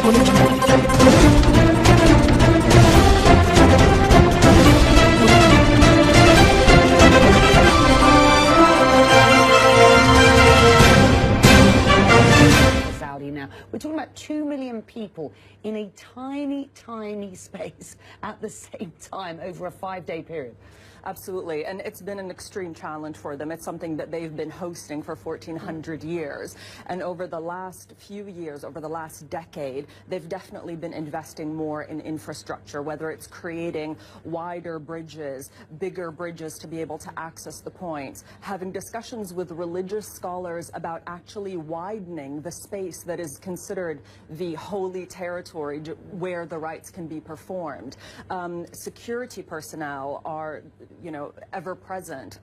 Now. We're talking about 2 million people in a tiny, tiny space at the same time over a 5-day period. Absolutely, and it's been an extreme challenge for them. It's something that they've been hosting for 1,400 years. And over the last few years, over the last decade, they've definitely been investing more in infrastructure, whether it's creating wider bridges, bigger bridges to be able to access the points, having discussions with religious scholars about actually widening the space that is considered the holy territory where the rites can be performed. Security personnel are ever present.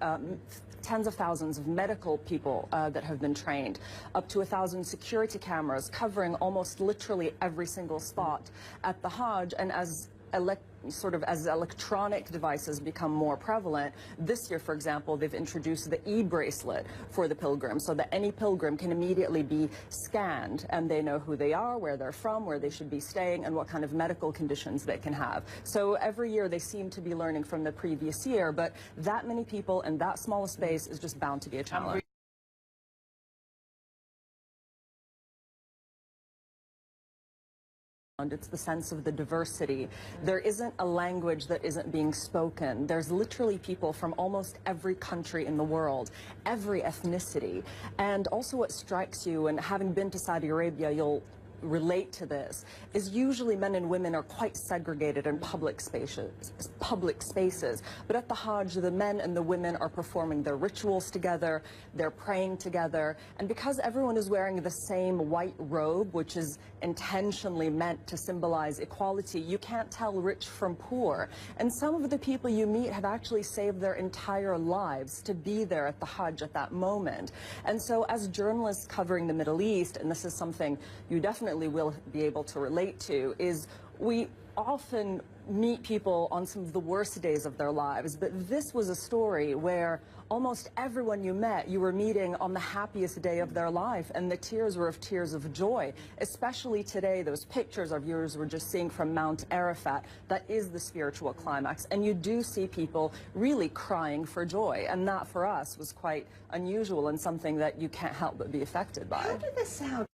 Tens of thousands of medical people that have been trained, up to 1,000 security cameras covering almost literally every single spot at the Hajj. And as electronic devices become more prevalent, this year, for example, they've introduced the e-bracelet for the pilgrim, so that any pilgrim can immediately be scanned and they know who they are, where they're from, where they should be staying, and what kind of medical conditions they can have. So every year they seem to be learning from the previous year, but that many people in that small a space is just bound to be a challenge. It's the sense of the diversity. There isn't a language that isn't being spoken. There's literally people from almost every country in the world, every ethnicity. And also what strikes you, and having been to Saudi Arabia, you'll relate to this, is usually men and women are quite segregated in public spaces. But at the Hajj, the men and the women are performing their rituals together, they're praying together, and because everyone is wearing the same white robe, which is intentionally meant to symbolize equality, you can't tell rich from poor. And some of the people you meet have actually saved their entire lives to be there at the Hajj at that moment. And so as journalists covering the Middle East, and this is something you definitely will be able to relate to, is we often meet people on some of the worst days of their lives, but this was a story where almost everyone you met, you were meeting on the happiest day of their life, and the tears were of tears of joy. Especially today, those pictures our viewers were just seeing from Mount Arafat, that is the spiritual climax, and you do see people really crying for joy, and that for us was quite unusual and something that you can't help but be affected by. How did the Saudi